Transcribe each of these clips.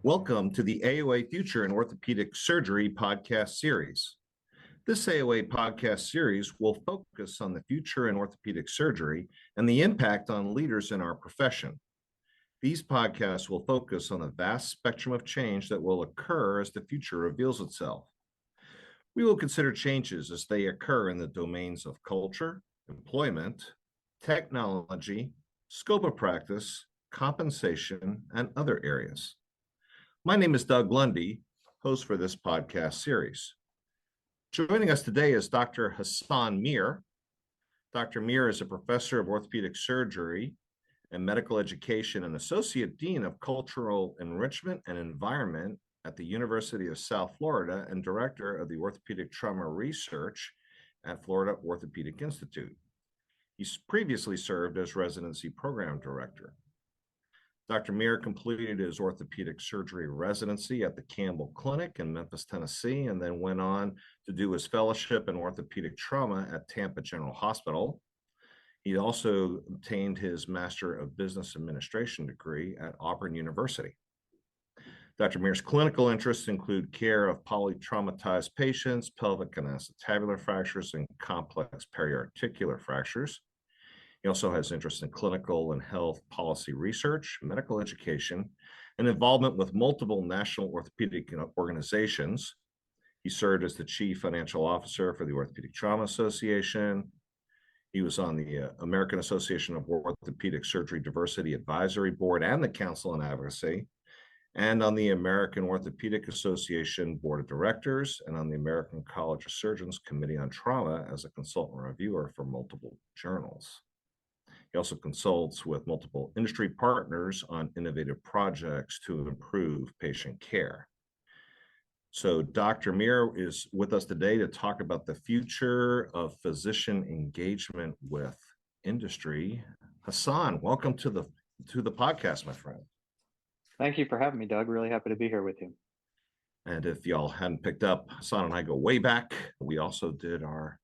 Welcome to the AOA Future in Orthopedic Surgery podcast series. This AOA podcast series will focus on the future in orthopedic surgery and the impact on leaders in our profession. These podcasts will focus on the vast spectrum of change that will occur as the future reveals itself. We will consider changes as they occur in the domains of culture, employment, technology, scope of practice, compensation, and other areas. My name is Doug Lundy, host for this podcast series. Joining us today is Dr. Hassan R. Dr. R is a professor of orthopedic surgery and medical education and associate dean of cultural enrichment and environment at the University of South Florida and director of the orthopedic trauma research at Florida Orthopedic Institute. He's previously served as residency program director. Dr. R completed his orthopedic surgery residency at the Campbell Clinic in Memphis, Tennessee, and then went on to do his fellowship in orthopedic trauma at Tampa General Hospital. He also obtained his Master of Business Administration degree at Auburn University. Dr. R's clinical interests include care of polytraumatized patients, pelvic and acetabular fractures, and complex periarticular fractures. He also has interest in clinical and health policy research, medical education, and involvement with multiple national orthopedic organizations. He served as the chief financial officer for the Orthopedic Trauma Association. He was on the American Association of Orthopedic Surgery Diversity Advisory Board and the Council on Advocacy, and on the American Orthopedic Association Board of Directors, and on the American College of Surgeons Committee on Trauma as a consultant reviewer for multiple journals. He also consults with multiple industry partners on innovative projects to improve patient care. So Dr. R is with us today to talk about the future of physician engagement with industry. Hassan, welcome to the podcast, my friend. Thank you for having me, Doug. Really happy to be here with you. And if y'all hadn't picked up, Hassan and I go way back. We also did our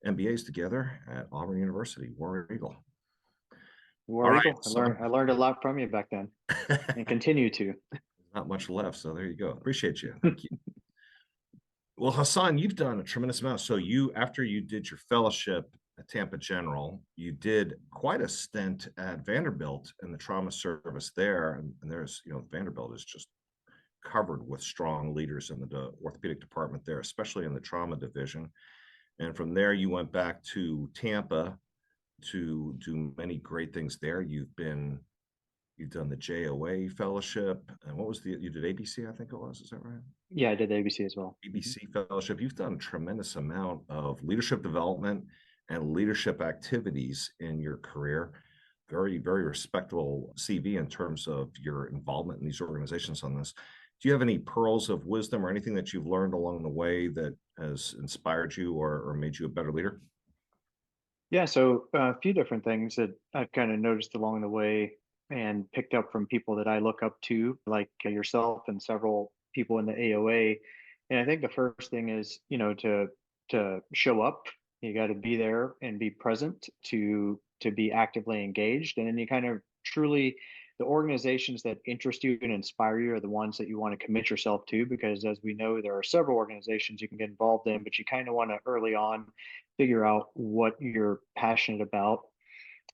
MBAs together at Auburn University, War Eagle. War Eagle. Right, I learned a lot from you back then and continue to. Not much left, so there you go. Appreciate you. Thank you. Well, Hassan, you've done a tremendous amount. So after you did your fellowship at Tampa General, you did quite a stint at Vanderbilt in the trauma service there. And there's, Vanderbilt is just covered with strong leaders in the orthopedic department there, especially in the trauma division. And from there, you went back to Tampa to do many great things there. You've done the JOA fellowship, and you did ABC, I think it was, is that right? Yeah, I did ABC as well. ABC fellowship. You've done a tremendous amount of leadership development and leadership activities in your career. Very, very respectable CV in terms of your involvement in these organizations on this. Do you have any pearls of wisdom or anything that you've learned along the way that has inspired you or made you a better leader? Yeah, so a few different things that I've kind of noticed along the way and picked up from people that I look up to, like yourself and several people in the AOA. And I think the first thing is, to show up. You got to be there and be present to be actively engaged. And then you kind of truly, the organizations that interest you and inspire you are the ones that you want to commit yourself to, because as we know, there are several organizations you can get involved in, but you kind of want to early on figure out what you're passionate about.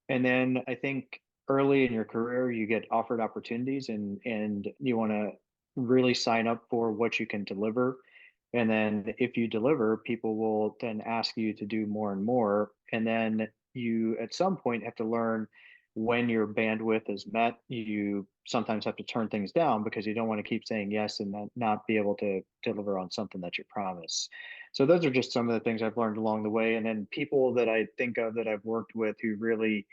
And then I think early in your career, you get offered opportunities and you want to really sign up for what you can deliver. And then if you deliver, people will then ask you to do more and more. And then you at some point have to learn when your bandwidth is met. You sometimes have to turn things down because you don't want to keep saying yes and then not be able to deliver on something that you promise. So those are just some of the things I've learned along the way. And then people that I think of that I've worked with who really,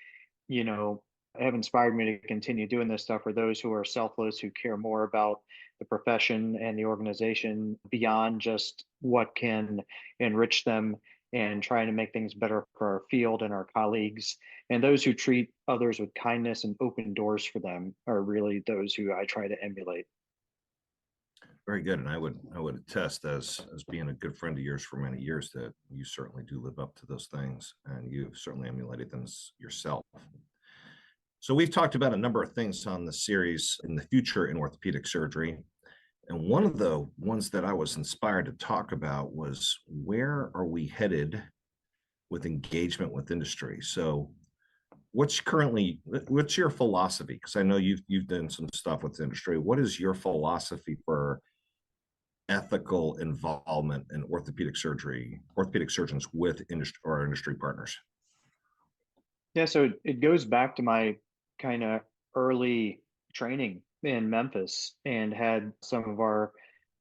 have inspired me to continue doing this stuff are those who are selfless, who care more about the profession and the organization beyond just what can enrich them and trying to make things better for our field and our colleagues. And those who treat others with kindness and open doors for them are really those who I try to emulate. Very good. And I would attest as being a good friend of yours for many years that you certainly do live up to those things, and you've certainly emulated them yourself. So we've talked about a number of things on the series in the future in orthopedic surgery. And one of the ones that I was inspired to talk about was where are we headed with engagement with industry? So what's your philosophy? Because I know you've done some stuff with the industry. What is your philosophy for ethical involvement in orthopedic surgery, orthopedic surgeons with industry or industry partners? Yeah, so it goes back to my kind of early training in Memphis and had some of our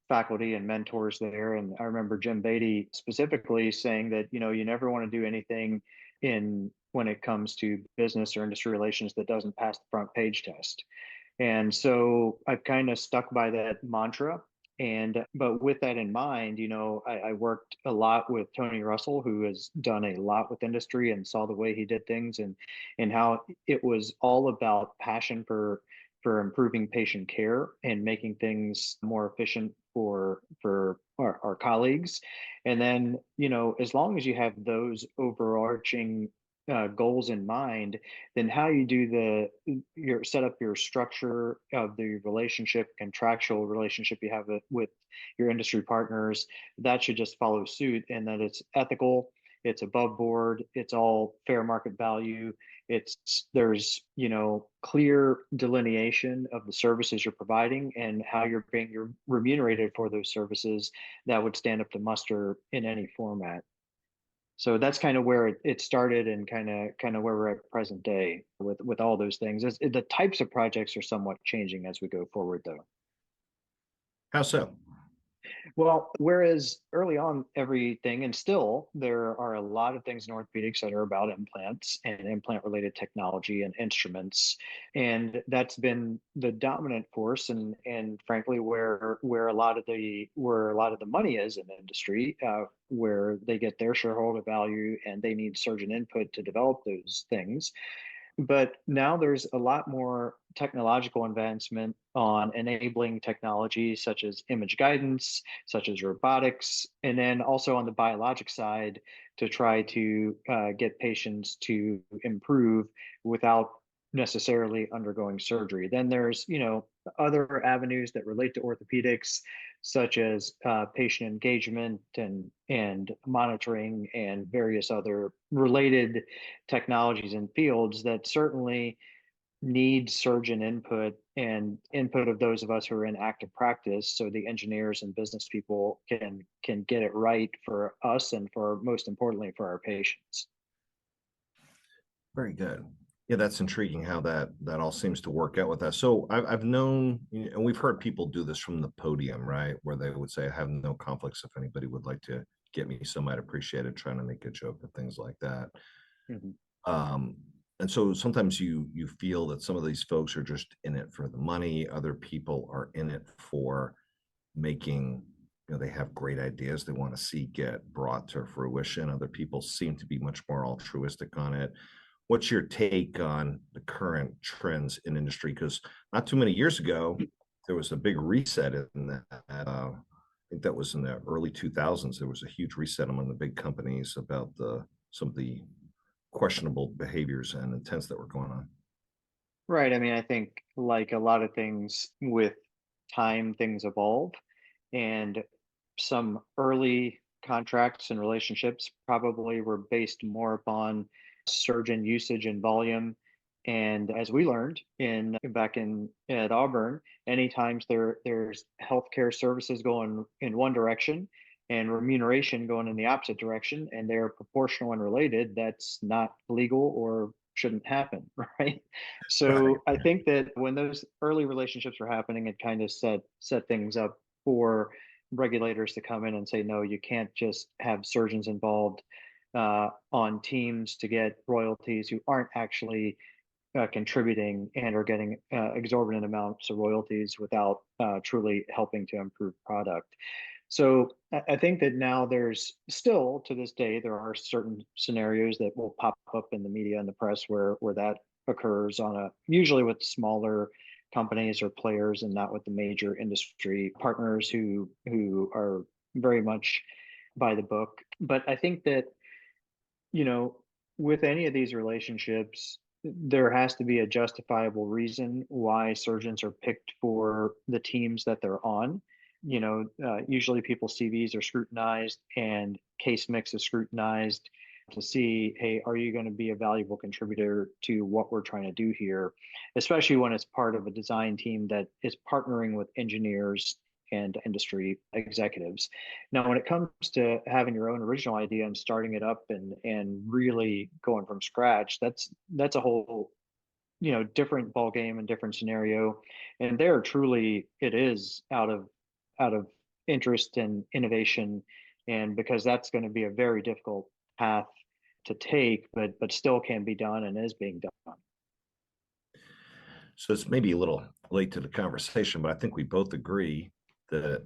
faculty and mentors there. And I remember Jim Beatty specifically saying that, you never want to do anything in when it comes to business or industry relations that doesn't pass the front page test. And so I've kind of stuck by that mantra. And but with that in mind, I worked a lot with Tony Russell, who has done a lot with industry and saw the way he did things and how it was all about passion for improving patient care and making things more efficient for our colleagues. And then, as long as you have those overarching goals in mind, then how you do your set up your structure of the relationship, contractual relationship you have with your industry partners, that should just follow suit, and that it's ethical, it's above board, it's all fair market value. There's clear delineation of the services you're providing and how you're being remunerated for those services that would stand up to muster in any format. So that's kind of where it started, and kind of where we're at present day with all those things. The types of projects are somewhat changing as we go forward, though. How so? Well, whereas early on, everything, and still there are a lot of things in orthopedics that are about implants and implant related technology and instruments. And that's been the dominant force, and frankly, where a lot of the money is in the industry, where they get their shareholder value and they need surgeon input to develop those things. But now there's a lot more technological advancement on enabling technology such as image guidance, such as robotics, and then also on the biologic side to try to get patients to improve without necessarily undergoing surgery. Then there's, other avenues that relate to orthopedics, such as patient engagement and monitoring and various other related technologies and fields that certainly need surgeon input and input of those of us who are in active practice, so the engineers and business people can get it right for us and, for most importantly, for our patients. Very good. Yeah, that's intriguing how that all seems to work out with us. So I've known, and we've heard people do this from the podium, right? Where they would say, I have no conflicts. If anybody would like to get me some, I'd appreciate it, trying to make a joke and things like that. Mhm. And so sometimes you feel that some of these folks are just in it for the money. Other people are in it for making, they have great ideas they want to see get brought to fruition. Other people seem to be much more altruistic on it. What's your take on the current trends in industry? Because not too many years ago, there was a big reset in that. I think that was in the early 2000s. There was a huge reset among the big companies about some of the questionable behaviors and intents that were going on. Right. I mean, I think like a lot of things with time, things evolve, and some early contracts and relationships probably were based more upon surgeon usage and volume. And as we learned in back in at Auburn, anytime there's healthcare services going in one direction and remuneration going in the opposite direction, and they're proportional and related, that's not legal or shouldn't happen, right? Right. So I think that when those early relationships were happening, it kind of set things up for regulators to come in and say, no, you can't just have surgeons involved on teams to get royalties who aren't actually contributing and are getting exorbitant amounts of royalties without truly helping to improve product. So I think that now there's still, to this day, there are certain scenarios that will pop up in the media and the press where that occurs usually with smaller companies or players and not with the major industry partners who are very much by the book. But I think that, you know, with any of these relationships, there has to be a justifiable reason why surgeons are picked for the teams that they're on. Usually people's CVs are scrutinized and case mix is scrutinized to see, hey, are you going to be a valuable contributor to what we're trying to do here, especially when it's part of a design team that is partnering with engineers and industry executives. Now, when it comes to having your own original idea and starting it up and really going from scratch, that's a whole different ball game and different scenario. And there truly it is out of interest and innovation, and because that's going to be a very difficult path to take, but still can be done and is being done. So it's maybe a little late to the conversation, but I think we both agree that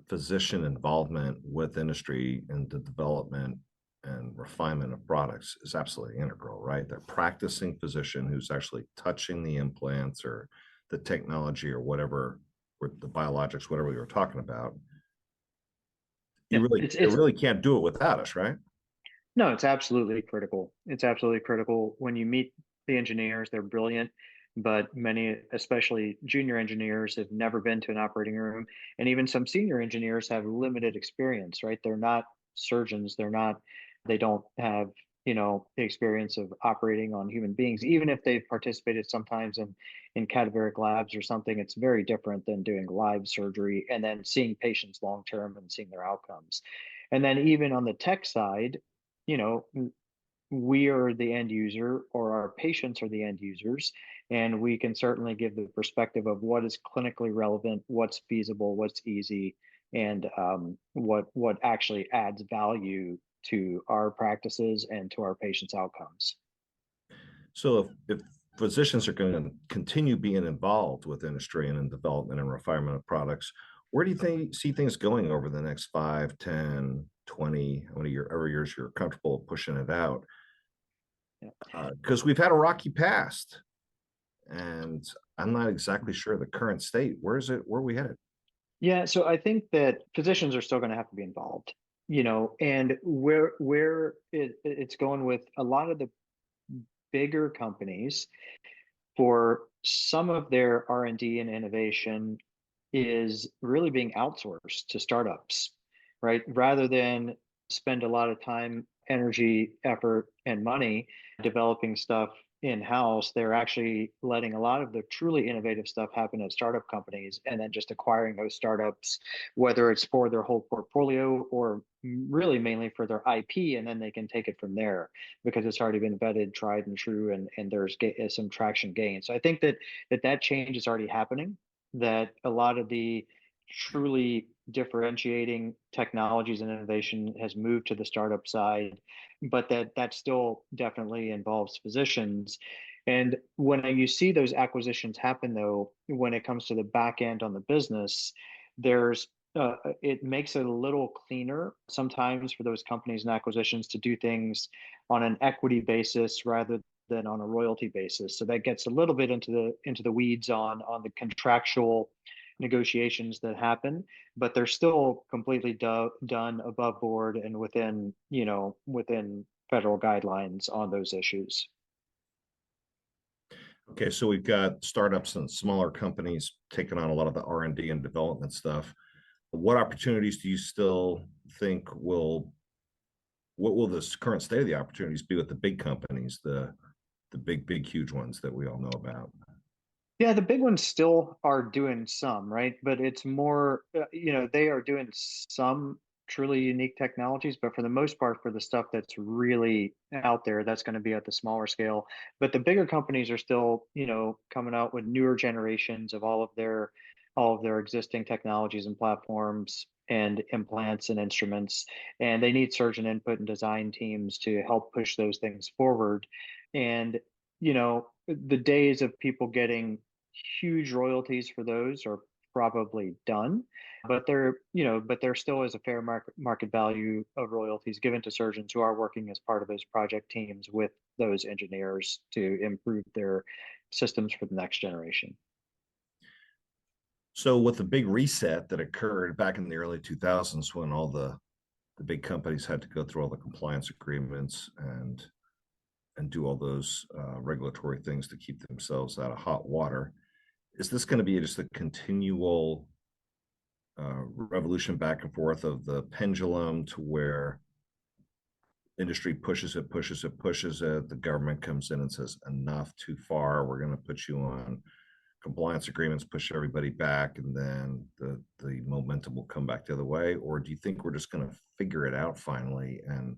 physician involvement with industry and the development and refinement of products is absolutely integral, right? The practicing physician who's actually touching the implants or the technology or whatever, or the biologics, whatever we were talking about, Yeah, you it's really can't do it without us, right? no, it's absolutely critical. It's absolutely critical. When you meet the engineers, they're brilliant, but many, especially junior engineers, have never been to an operating room. And even some senior engineers have limited experience, right? They're not surgeons. They don't have, the experience of operating on human beings. Even if they've participated sometimes in cadaveric labs or something, it's very different than doing live surgery and then seeing patients long term and seeing their outcomes. And then even on the tech side, you know, we are the end user or our patients are the end users, and we can certainly give the perspective of what is clinically relevant, what's feasible, what's easy, and what actually adds value to our practices and to our patients' outcomes. So if physicians are going to continue being involved with industry and in development and refinement of products, where do you see things going over the next 5, 10, 20, how many years you're comfortable pushing it out? Because we've had a rocky past, and I'm not exactly sure the current state. Where are we headed? Yeah, so I think that physicians are still going to have to be involved, and where it's going with a lot of the bigger companies for some of their R&D and innovation is really being outsourced to startups, right? Rather than spend a lot of time, energy, effort, and money developing stuff in house, they're actually letting a lot of the truly innovative stuff happen at startup companies and then just acquiring those startups, whether it's for their whole portfolio or really mainly for their IP, and then they can take it from there because it's already been vetted, tried and true, and there's some traction gained. So I think that change is already happening, that a lot of the truly differentiating technologies and innovation has moved to the startup side, but that still definitely involves physicians. And when you see those acquisitions happen, though, when it comes to the back end on the business, there's it makes it a little cleaner sometimes for those companies and acquisitions to do things on an equity basis rather than on a royalty basis. So that gets a little bit into the weeds on the contractual negotiations that happen, but they're still completely done above board and within federal guidelines on those issues. Okay, so we've got startups and smaller companies taking on a lot of the R&D and development stuff. What opportunities do you still think what will this current state of the opportunities be with the big companies, the big huge ones that we all know about? Yeah, the big ones still are doing some, right? But it's more, they are doing some truly unique technologies, but for the most part, for the stuff that's really out there, that's going to be at the smaller scale. But the bigger companies are still, coming out with newer generations of all of their existing technologies and platforms and implants and instruments, and they need surgeon input and design teams to help push those things forward. And the days of people getting huge royalties for those are probably done, but there still is a fair market value of royalties given to surgeons who are working as part of those project teams with those engineers to improve their systems for the next generation. So with the big reset that occurred back in the early 2000s when all the big companies had to go through all the compliance agreements and and do all those regulatory things to keep themselves out of hot water. Is this going to be just a continual revolution back and forth of the pendulum to where industry pushes it, the government comes in and says, enough, too far, we're going to put you on compliance agreements, push everybody back, and then the momentum will come back the other way? Or do you think we're just going to figure it out finally, and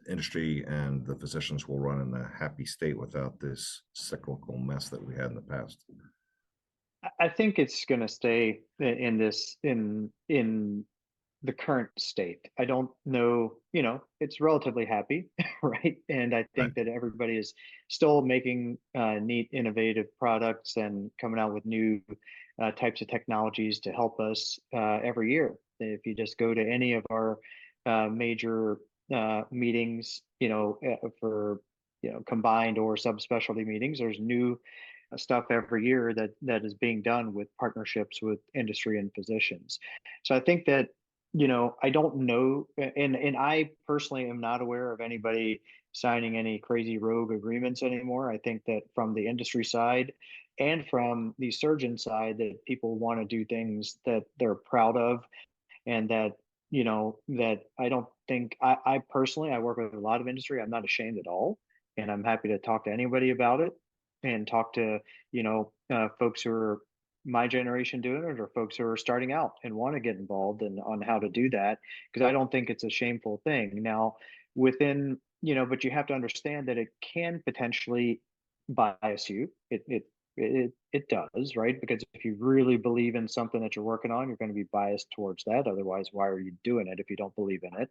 industry and the physicians will run in a happy state without this cyclical mess that we had in the past? I think it's going to stay in this in the current state. I don't know, it's relatively happy, right? And I Right. think that everybody is still making neat, innovative products and coming out with new types of technologies to help us every year. If you just go to any of our major meetings, for combined or subspecialty meetings, there's new stuff every year that is being done with partnerships with industry and physicians. So I think that, I don't know, and I personally am not aware of anybody signing any crazy rogue agreements anymore. I think that from the industry side and from the surgeon side, that people want to do things that they're proud of, and that I don't think I personally, I work with a lot of industry. I'm not ashamed at all, and I'm happy to talk to anybody about it, and talk to folks who are my generation doing it, or folks who are starting out and want to get involved and on how to do that, because I don't think it's a shameful thing. Now, within, but you have to understand that it can potentially bias you. It does, right? Because if you really believe in something that you're working on, you're going to be biased towards that. Otherwise, why are you doing it if you don't believe in it?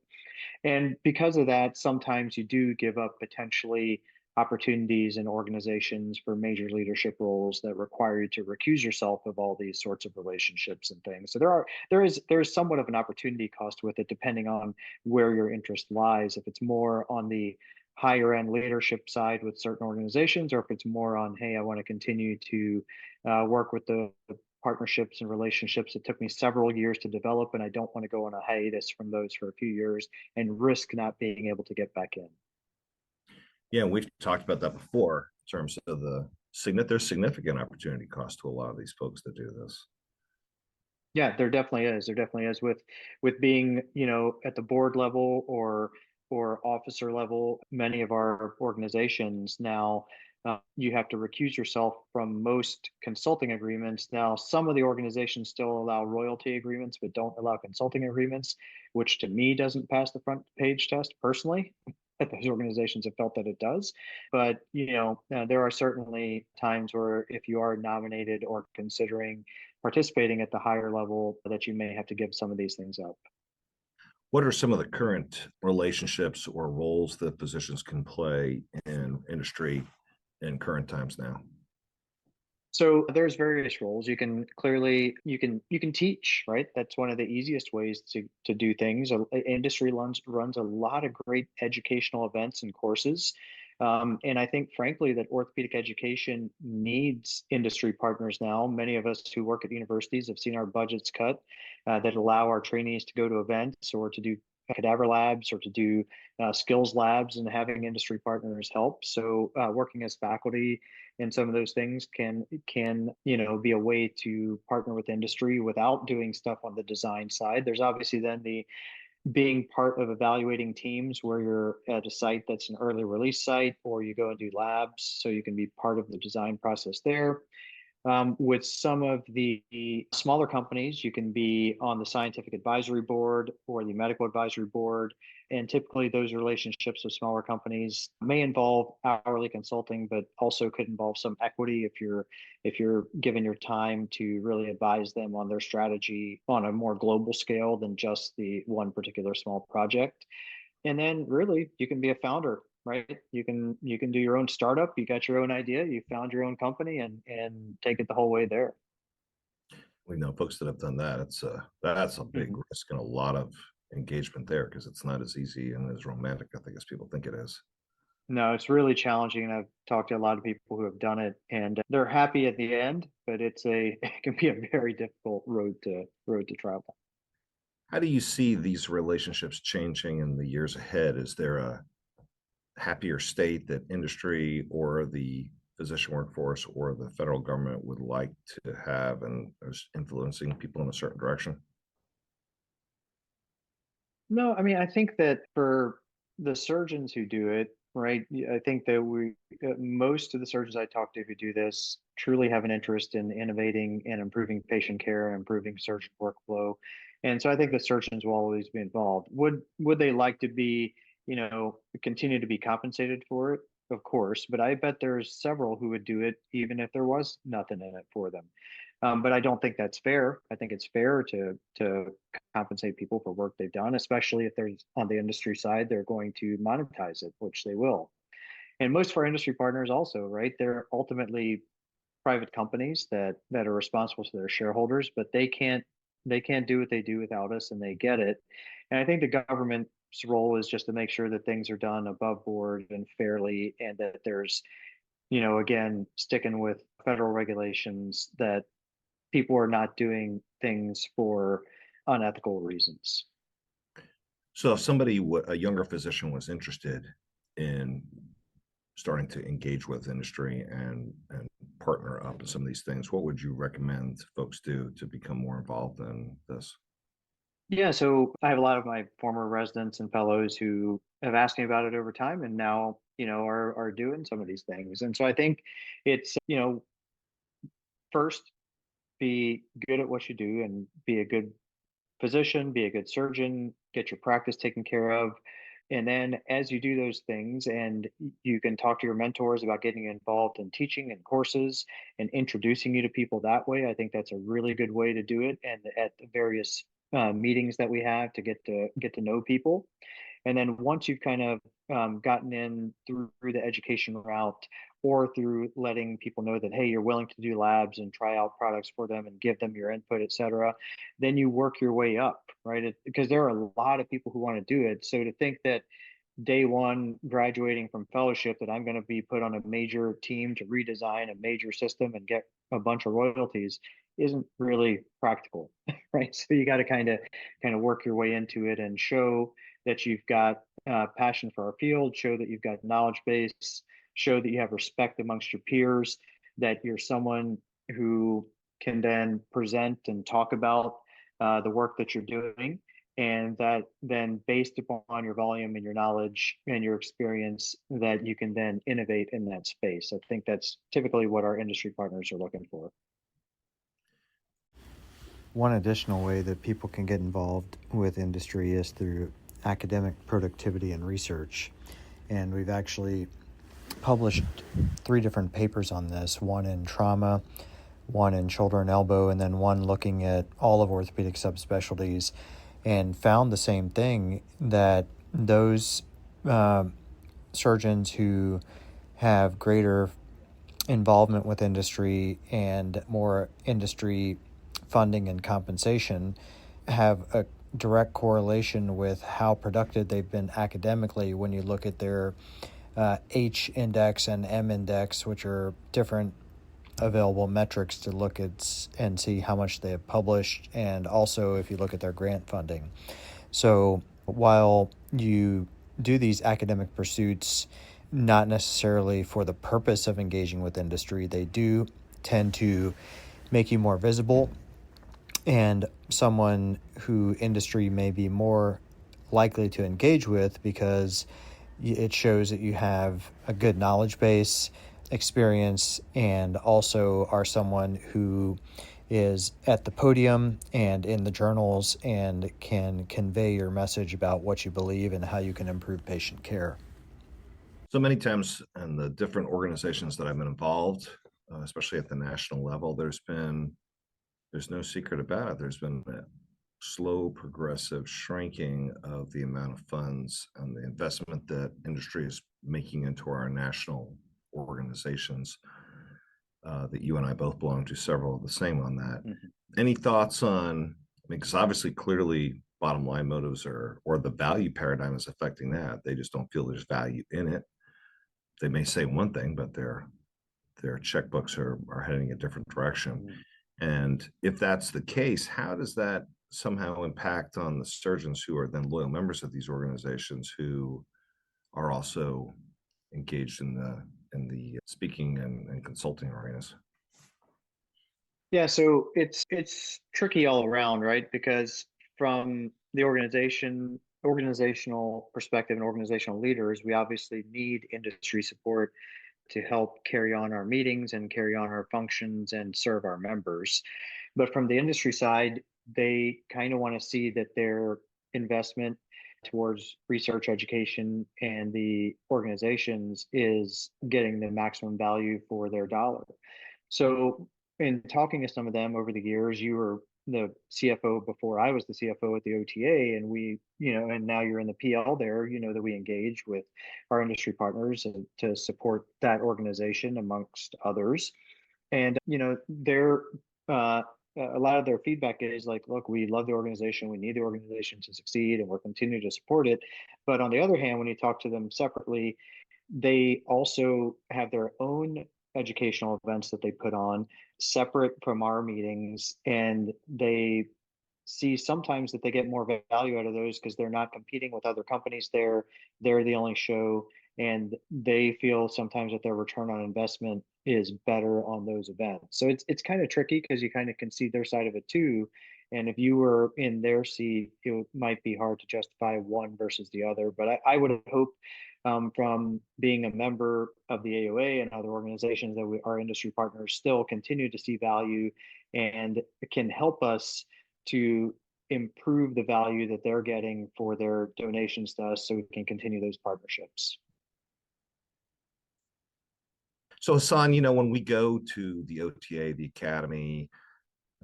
And because of that, sometimes you do give up potentially opportunities in organizations for major leadership roles that require you to recuse yourself of all these sorts of relationships and things. So there is somewhat of an opportunity cost with it, depending on where your interest lies. If it's more on the higher end leadership side with certain organizations, or if it's more on, hey, I want to continue to work with the partnerships and relationships that took me several years to develop, and I don't want to go on a hiatus from those for a few years and risk not being able to get back in. Yeah, we've talked about that before in terms of there's significant opportunity cost to a lot of these folks that do this. Yeah, there definitely is. There definitely is with being, at the board level or officer level. Many of our organizations now, you have to recuse yourself from most consulting agreements. Now, some of the organizations still allow royalty agreements, but don't allow consulting agreements, which to me doesn't pass the front page test personally. But those organizations have felt that it does. But there are certainly times where if you are nominated or considering participating at the higher level, that you may have to give some of these things up. What are some of the current relationships or roles that physicians can play in industry in current times now? So there's various roles. You can clearly you can teach, right? That's one of the easiest ways to do things. Industry runs a lot of great educational events and courses. And I think, frankly, that orthopedic education needs industry partners now. Many of us who work at universities have seen our budgets cut that allow our trainees to go to events or to do cadaver labs or to do skills labs, and having industry partners help. So working as faculty in some of those things can be a way to partner with industry without doing stuff on the design side. There's obviously then the being part of evaluating teams where you're at a site that's an early release site, or you go and do labs, so you can be part of the design process there. With some of the smaller companies, you can be on the scientific advisory board or the medical advisory board. And typically, those relationships with smaller companies may involve hourly consulting, but also could involve some equity if you're given your time to really advise them on their strategy on a more global scale than just the one particular small project. And then really you can be a founder, right? You can do your own startup. You got your own idea, you found your own company, and take it the whole way there. We know folks that have done that. That's a big Mhm. risk and a lot of engagement there, because it's not as easy and as romantic, I think, as people think it is. No, it's really challenging, and I've talked to a lot of people who have done it, and they're happy at the end, but it can be a very difficult road to travel. How do you see these relationships changing in the years ahead? Is there happier state that industry or the physician workforce or the federal government would like to have and is influencing people in a certain direction? No, I mean, I think that for the surgeons who do it, right, I think that most of the surgeons I talk to who do this truly have an interest in innovating and improving patient care and improving surgeon workflow. And so I think the surgeons will always be involved. Would they like to be, continue to be compensated for it? Of course, but I bet there's several who would do it even if there was nothing in it for them. But I don't think that's fair. I think it's fair to compensate people for work they've done, especially if there's on the industry side, they're going to monetize it, which they will. And most of our industry partners also, right? They're ultimately private companies that are responsible to their shareholders, but they can't do what they do without us, and they get it. And I think the government's role is just to make sure that things are done above board and fairly, and that there's, again, sticking with federal regulations, that people are not doing things for unethical reasons. So if somebody, a younger physician, was interested in starting to engage with industry and partner up in some of these things, what would you recommend folks do to become more involved in this? Yeah, so I have a lot of my former residents and fellows who have asked me about it over time, and now, are doing some of these things. And so I think it's, first, be good at what you do and be a good physician, be a good surgeon, get your practice taken care of. And then as you do those things, and you can talk to your mentors about getting involved in teaching and courses and introducing you to people that way, I think that's a really good way to do it. And at the various meetings that we have, to get to know people. And then once you've kind of gotten in through the education route, or through letting people know that, hey, you're willing to do labs and try out products for them and give them your input, et cetera, then you work your way up, right? Because there are a lot of people who want to do it. So to think that day one graduating from fellowship that I'm going to be put on a major team to redesign a major system and get a bunch of royalties isn't really practical, right? So you got to kind of work your way into it and show that you've got passion for our field, show that you've got knowledge base, show that you have respect amongst your peers, that you're someone who can then present and talk about the work that you're doing, and that then, based upon your volume and your knowledge and your experience, that you can then innovate in that space. I think that's typically what our industry partners are looking for. One additional way that people can get involved with industry is through academic productivity and research. And we've actually published 3 different papers on this, one in trauma, one in shoulder and elbow, and then one looking at all of orthopedic subspecialties, and found the same thing, that those surgeons who have greater involvement with industry and more industry funding and compensation have a direct correlation with how productive they've been academically when you look at their H index and M index, which are different available metrics to look at and see how much they have published, and also if you look at their grant funding. So while you do these academic pursuits not necessarily for the purpose of engaging with industry, they do tend to make you more visible and someone who industry may be more likely to engage with, because it shows that you have a good knowledge base, experience, and also are someone who is at the podium and in the journals and can convey your message about what you believe and how you can improve patient care. So many times in the different organizations that I've been involved, especially at the national level, there's no secret about it. There's been a slow, progressive shrinking of the amount of funds and the investment that industry is making into our national organizations. That you and I both belong to several of the same on that. Mm-hmm. Any thoughts on, because obviously clearly bottom line motives or the value paradigm is affecting that. They just don't feel there's value in it. They may say one thing, but their checkbooks are heading a different direction. Mm-hmm. And if that's the case, how does that somehow impact on the surgeons who are then loyal members of these organizations, who are also engaged in the speaking and consulting arenas? Yeah, so it's tricky all around, right? Because from the organizational perspective and organizational leaders, we obviously need industry support to help carry on our meetings and carry on our functions and serve our members. But from the industry side, they kind of want to see that their investment towards research, education, and the organizations is getting the maximum value for their dollar. So, in talking to some of them over the years, you were the CFO before I was the CFO at the OTA, and and now you're in the PL there, that we engage with our industry partners to support that organization amongst others. And, uh, a lot of their feedback is like, look, we love the organization, we need the organization to succeed, and we're continuing to support it. But on the other hand, when you talk to them separately, they also have their own educational events that they put on separate from our meetings, and they see sometimes that they get more value out of those because they're not competing with other companies there. They're the only show, and they feel sometimes that their return on investment is better on those events. So it's kind of tricky because you kind of can see their side of it too. And if you were in their seat, it might be hard to justify one versus the other. But I would hope from being a member of the AOA and other organizations that our industry partners still continue to see value and can help us to improve the value that they're getting for their donations to us so we can continue those partnerships. So Hassan, when we go to the OTA, the Academy,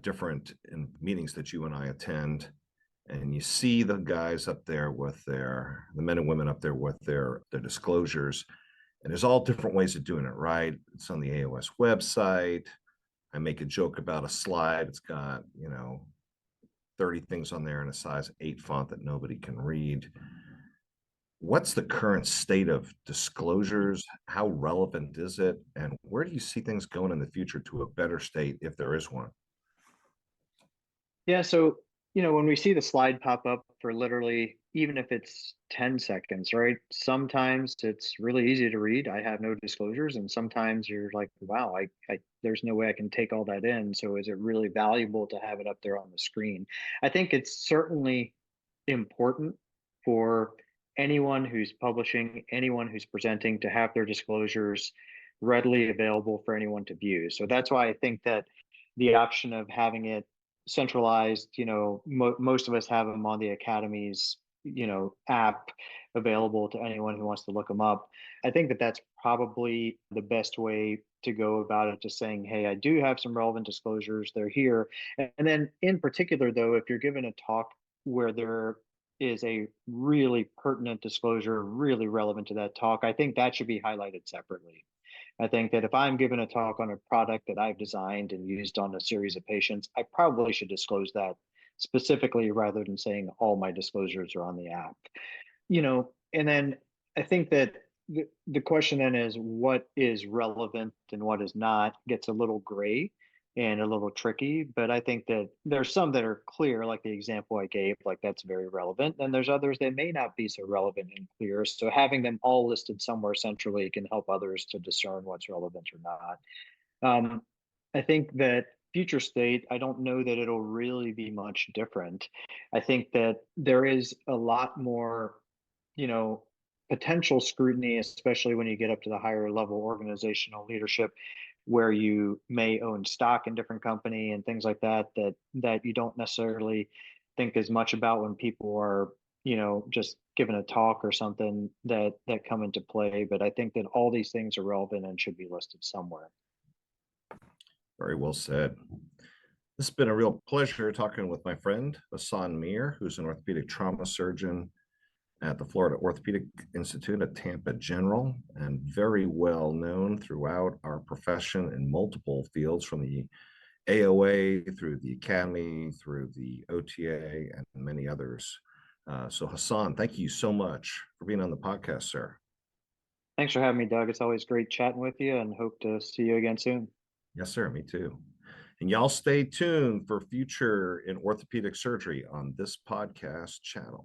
different meetings that you and I attend, and you see the guys up there with the men and women up there with their disclosures, and there's all different ways of doing it, right? It's on the AOS website. I make a joke about a slide. It's got, 30 things on there in a size 8 font that nobody can read. What's the current state of disclosures? How relevant is it? And where do you see things going in the future to a better state if there is one? Yeah, so when we see the slide pop up for literally, even if it's 10 seconds, right? Sometimes it's really easy to read. I have no disclosures, and sometimes you're like, wow, there's no way I can take all that in. So is it really valuable to have it up there on the screen? I think it's certainly important for anyone who's publishing, anyone who's presenting to have their disclosures readily available for anyone to view. So that's why I think that the option of having it centralized, most of us have them on the Academy's, app available to anyone who wants to look them up. I think that that's probably the best way to go about it, just saying, hey, I do have some relevant disclosures, they're here. And then in particular, though, if you're given a talk where there is a really pertinent disclosure, really relevant to that talk, I think that should be highlighted separately. I think that if I'm given a talk on a product that I've designed and used on a series of patients, I probably should disclose that specifically rather than saying all my disclosures are on the app. And then I think that the question then is what is relevant and what is not gets a little gray and a little tricky. But I think that there's some that are clear, like the example I gave, like that's very relevant. And there's others that may not be so relevant and clear. So having them all listed somewhere centrally can help others to discern what's relevant or not. I think that future state, I don't know that it'll really be much different. I think that there is a lot more, potential scrutiny, especially when you get up to the higher level organizational leadership, where you may own stock in different company and things like that you don't necessarily think as much about when people are just given a talk or something that come into play. But I think that all these things are relevant and should be listed somewhere. Very well said. This has been a real pleasure talking with my friend Hassan R, who's an orthopedic trauma surgeon at the Florida Orthopedic Institute at Tampa General, and very well known throughout our profession in multiple fields, from the AOA through the Academy, through the OTA, and many others. So Hassan, thank you so much for being on the podcast, sir. Thanks for having me, Doug. It's always great chatting with you, and hope to see you again soon. Yes, sir. Me too. And y'all stay tuned for future in orthopedic surgery on this podcast channel.